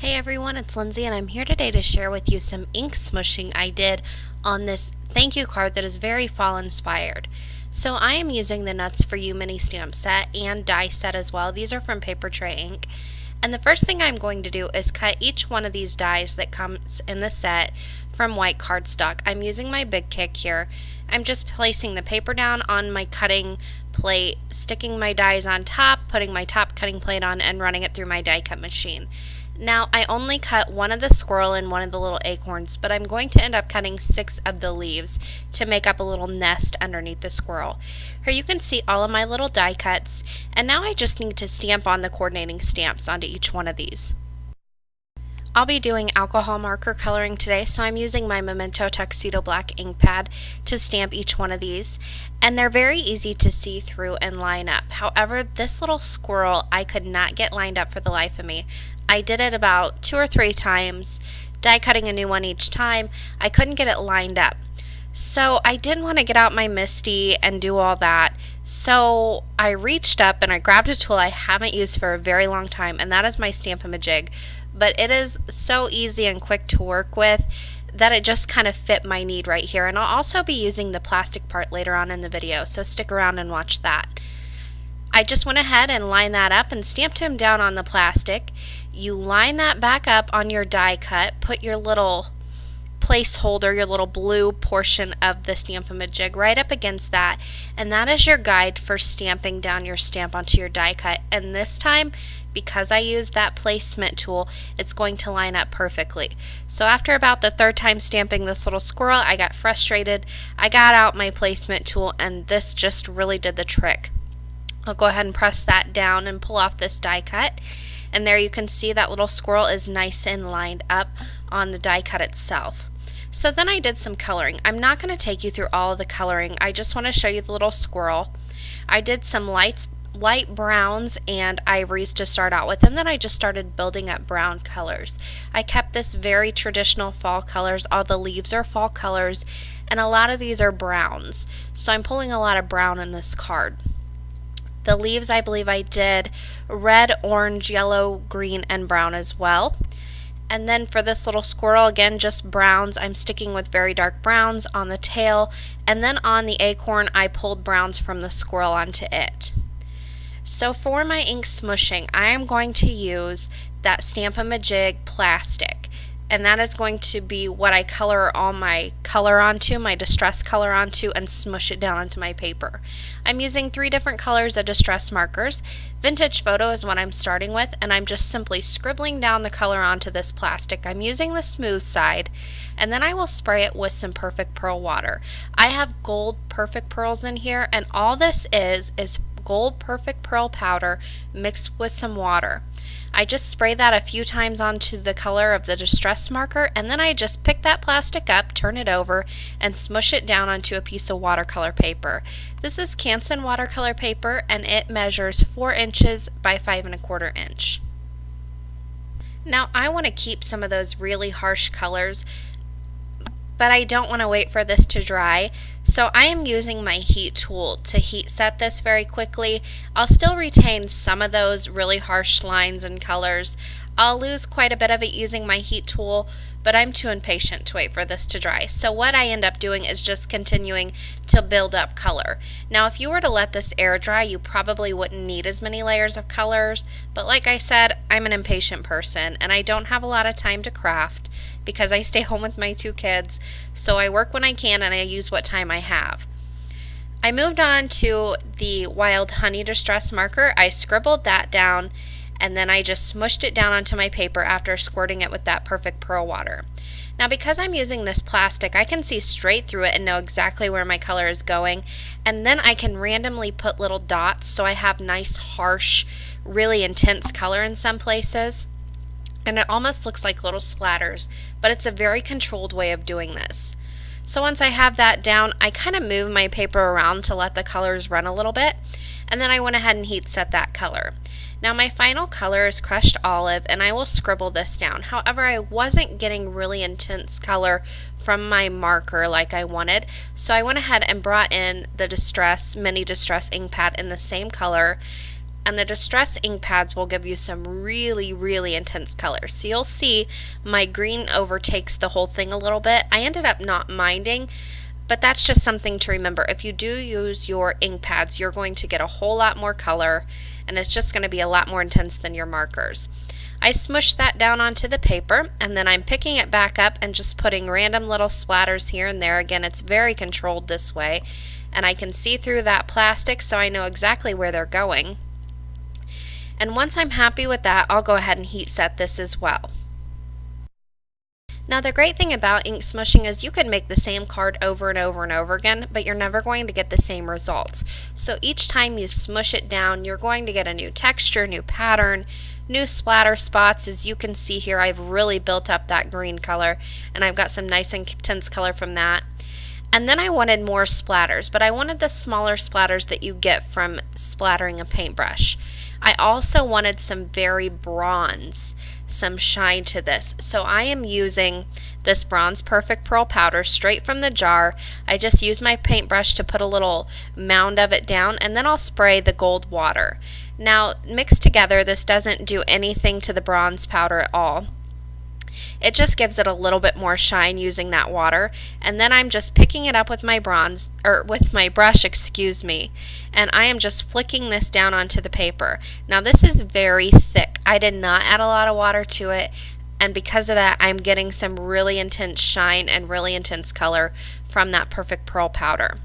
Hey everyone, it's Lindsay and I'm here today to share with you some ink smooshing I did on this thank you card that is very fall inspired. So I am using the Nuts for You mini stamp set and die set as well. These are from Paper Tray Ink. And the first thing I'm going to do is cut each one of these dies that comes in the set from white cardstock. I'm using my big kick here. I'm just placing the paper down on my cutting plate, sticking my dies on top, putting my top cutting plate on, and running it through my die cut machine. Now, I only cut one of the squirrel and one of the little acorns, but I'm going to end up cutting 6 of the leaves to make up a little nest underneath the squirrel. Here you can see all of my little die cuts, and now I just need to stamp on the coordinating stamps onto each one of these. I'll be doing alcohol marker coloring today, so I'm using my Memento Tuxedo Black ink pad to stamp each one of these, and they're very easy to see through and line up. However, this little squirrel I could not get lined up for the life of me. I did it about 2 or 3 times, die cutting a new one each time. I couldn't get it lined up. So I didn't want to get out my Misty and do all that. So I reached up and I grabbed a tool I haven't used for a very long time, and that is my Stamp-A-Majig. But it is so easy and quick to work with that it just kind of fit my need right here. And I'll also be using the plastic part later on in the video, so stick around and watch that. I just went ahead and lined that up and stamped him down on the plastic. You line that back up on your die cut, put your little placeholder, your little blue portion of the Stamp-A-Majig right up against that, and that is your guide for stamping down your stamp onto your die cut. And this time, because I used that placement tool, it's going to line up perfectly. So after about the 3rd time stamping this little squirrel, I got frustrated. I got out my placement tool, and this just really did the trick. I'll go ahead and press that down and pull off this die cut, and there you can see that little squirrel is nice and lined up on the die cut itself. So then I did some coloring. I'm not going to take you through all of the coloring. I just want to show you the little squirrel. I did some light browns and ivories to start out with, and then I just started building up brown colors. I kept this very traditional fall colors. All the leaves are fall colors, and a lot of these are browns. So I'm pulling a lot of brown in this card. The leaves, I believe I did red, orange, yellow, green, and brown as well. And then for this little squirrel, again, just browns. I'm sticking with very dark browns on the tail. And then on the acorn, I pulled browns from the squirrel onto it. So for my ink smooshing, I am going to use that Stamp-A-Majig plastic. And that is going to be what I color all my color onto, my distress color onto, and smush it down onto my paper. I'm using 3 different colors of distress markers. Vintage Photo is what I'm starting with, and I'm just simply scribbling down the color onto this plastic. I'm using the smooth side, and then I will spray it with some Perfect Pearl water. I have gold Perfect Pearls in here, and all this is gold Perfect Pearl powder mixed with some water. I just spray that a few times onto the color of the distress marker, and then I just pick that plastic up, turn it over, and smush it down onto a piece of watercolor paper. This is Canson watercolor paper, and it measures 4 inches by 5 1/4 inch. Now I want to keep some of those really harsh colors, but I don't want to wait for this to dry, so I am using my heat tool to heat set this very quickly. I'll still retain some of those really harsh lines and colors. I'll lose quite a bit of it using my heat tool, but I'm too impatient to wait for this to dry. So what I end up doing is just continuing to build up color. Now if you were to let this air dry, you probably wouldn't need as many layers of colors, but like I said, I'm an impatient person and I don't have a lot of time to craft because I stay home with my 2 kids, so I work when I can and I use what time I have. I moved on to the Wild Honey Distress marker. I scribbled that down, and then I just smushed it down onto my paper after squirting it with that Perfect Pearl water. Now because I'm using this plastic, I can see straight through it and know exactly where my color is going, and then I can randomly put little dots so I have nice, harsh, really intense color in some places. And it almost looks like little splatters, but it's a very controlled way of doing this. So once I have that down, I kind of move my paper around to let the colors run a little bit, and then I went ahead and heat set that color. Now my final color is Crushed Olive, and I will scribble this down. However, I wasn't getting really intense color from my marker like I wanted, so I went ahead and brought in the Mini Distress ink pad in the same color, And the Distress ink pads will give you some really, really intense colors. So you'll see my green overtakes the whole thing a little bit. I ended up not minding, but that's just something to remember. If you do use your ink pads, you're going to get a whole lot more color, and it's just going to be a lot more intense than your markers. I smushed that down onto the paper, and then I'm picking it back up and just putting random little splatters here and there. Again, it's very controlled this way, and I can see through that plastic, so I know exactly where they're going. And once I'm happy with that, I'll go ahead and heat set this as well. Now the great thing about ink smushing is you can make the same card over and over and over again, but you're never going to get the same results. So each time you smush it down, you're going to get a new texture, new pattern, new splatter spots. As you can see here, I've really built up that green color, and I've got some nice intense color from that. And then I wanted more splatters, but I wanted the smaller splatters that you get from splattering a paintbrush. I also wanted some very bronze, some shine to this. So I am using this Bronze Perfect Pearl powder straight from the jar. I just use my paintbrush to put a little mound of it down, and then I'll spray the gold water. Now mixed together, this doesn't do anything to the bronze powder at all. It just gives it a little bit more shine using that water, and then I'm just picking it up with my brush, and I am just flicking this down onto the paper. Now this is very thick. I did not add a lot of water to it, and because of that, I'm getting some really intense shine and really intense color from that Perfect Pearl powder.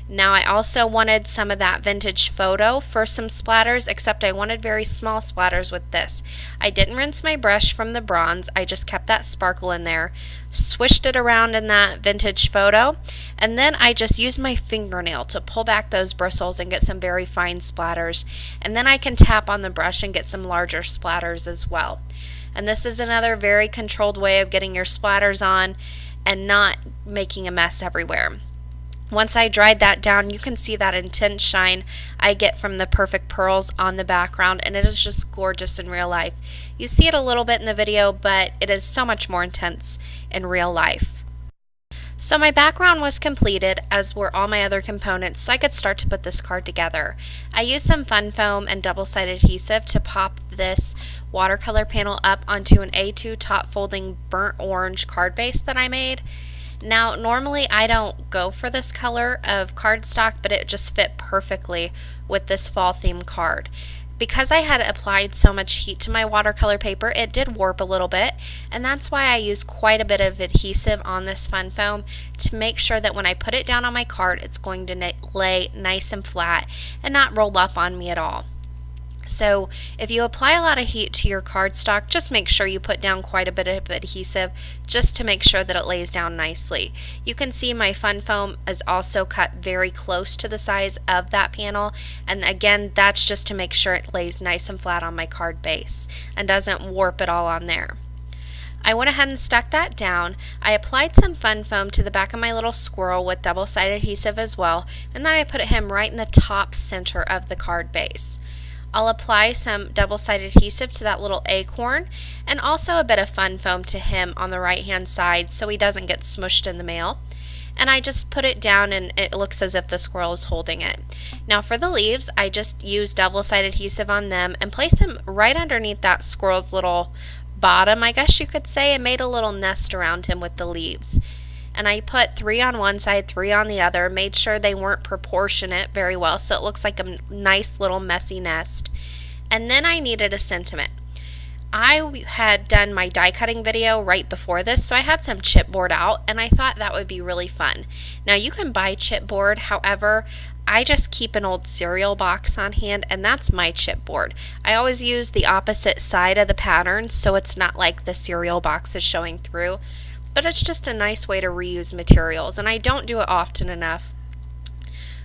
Now I also wanted some of that Vintage Photo for some splatters, except I wanted very small splatters with this. I didn't rinse my brush from the bronze, I just kept that sparkle in there, swished it around in that Vintage Photo, and then I just used my fingernail to pull back those bristles and get some very fine splatters, and then I can tap on the brush and get some larger splatters as well. And this is another very controlled way of getting your splatters on and not making a mess everywhere. Once I dried that down, you can see that intense shine I get from the Perfect Pearls on the background, and it is just gorgeous in real life. You see it a little bit in the video, but it is so much more intense in real life. So my background was completed, as were all my other components, so I could start to put this card together. I used some fun foam and double-sided adhesive to pop this watercolor panel up onto an A2 top folding burnt orange card base that I made. Now normally I don't go for this color of cardstock, but it just fit perfectly with this fall theme card. Because I had applied so much heat to my watercolor paper, it did warp a little bit, and that's why I used quite a bit of adhesive on this fun foam to make sure that when I put it down on my card, it's going to lay nice and flat and not roll up on me at all. So if you apply a lot of heat to your cardstock, just make sure you put down quite a bit of adhesive just to make sure that it lays down nicely. You can see my fun foam is also cut very close to the size of that panel, and again, that's just to make sure it lays nice and flat on my card base and doesn't warp at all on there. I went ahead and stuck that down. I applied some fun foam to the back of my little squirrel with double-sided adhesive as well, and then I put him right in the top center of the card base. I'll apply some double-sided adhesive to that little acorn, and also a bit of fun foam to him on the right hand side so he doesn't get smushed in the mail. And I just put it down, and it looks as if the squirrel is holding it. Now for the leaves, I just used double-sided adhesive on them and placed them right underneath that squirrel's little bottom, I guess you could say, and made a little nest around him with the leaves. And I put 3 on one side, 3 on the other, made sure they weren't proportionate very well so it looks like a nice little messy nest. And then I needed a sentiment. I had done my die cutting video right before this, so I had some chipboard out, and I thought that would be really fun. Now you can buy chipboard, however, I just keep an old cereal box on hand, and that's my chipboard. I always use the opposite side of the pattern so it's not like the cereal box is showing through. But it's just a nice way to reuse materials, and I don't do it often enough.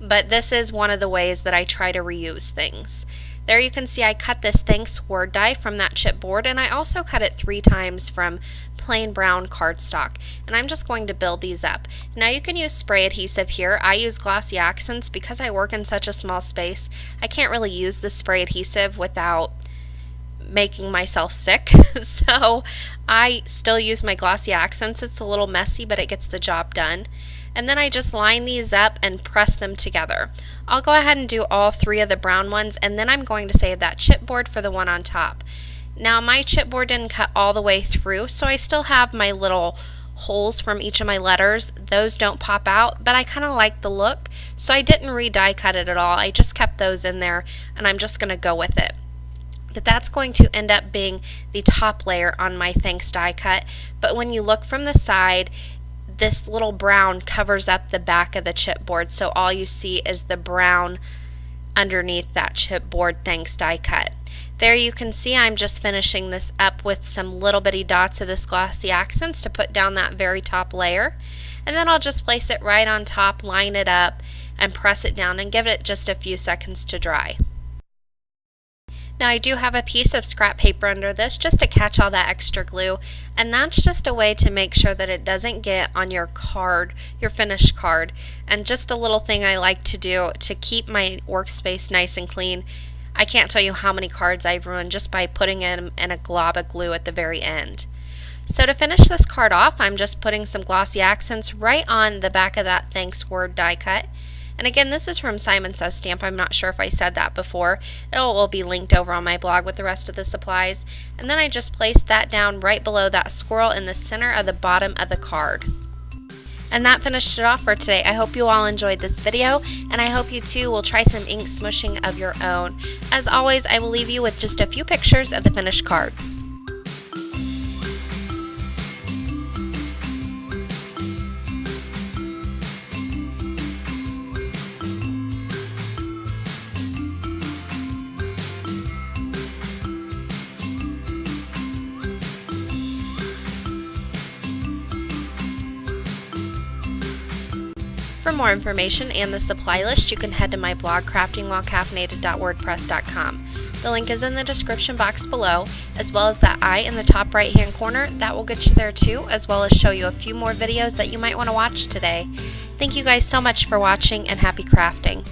But this is one of the ways that I try to reuse things. There you can see I cut this Thanks word die from that chipboard, and I also cut it 3 times from plain brown cardstock, and I'm just going to build these up. Now you can use spray adhesive here. I use glossy accents because I work in such a small space. I can't really use the spray adhesive without making myself sick. So I still use my glossy accents. It's a little messy, but it gets the job done. And then I just line these up and press them together. I'll go ahead and do all 3 of the brown ones, and then I'm going to save that chipboard for the one on top. Now my chipboard didn't cut all the way through, so I still have my little holes from each of my letters. Those don't pop out, but I kind of like the look, so I didn't re-die cut it at all. I just kept those in there, and I'm just going to go with it. But that's going to end up being the top layer on my thanks die cut. But when you look from the side, this little brown covers up the back of the chipboard, so all you see is the brown underneath that chipboard thanks die cut. There you can see I'm just finishing this up with some little bitty dots of this glossy accents to put down that very top layer. And then I'll just place it right on top, line it up, and press it down and give it just a few seconds to dry. Now I do have a piece of scrap paper under this just to catch all that extra glue, and that's just a way to make sure that it doesn't get on your card, your finished card. And just a little thing I like to do to keep my workspace nice and clean. I can't tell you how many cards I've ruined just by putting them in a glob of glue at the very end. So to finish this card off, I'm just putting some glossy accents right on the back of that thanks word die cut. And again, this is from Simon Says Stamp. I'm not sure if I said that before. It will be linked over on my blog with the rest of the supplies. And then I just placed that down right below that squirrel in the center of the bottom of the card. And that finished it off for today. I hope you all enjoyed this video, and I hope you too will try some ink smooshing of your own. As always, I will leave you with just a few pictures of the finished card. For more information and the supply list, you can head to my blog, craftingwhilecaffeinated.wordpress.com. The link is in the description box below, as well as that eye in the top right hand corner. That will get you there too, as well as show you a few more videos that you might want to watch today. Thank you guys so much for watching, and happy crafting!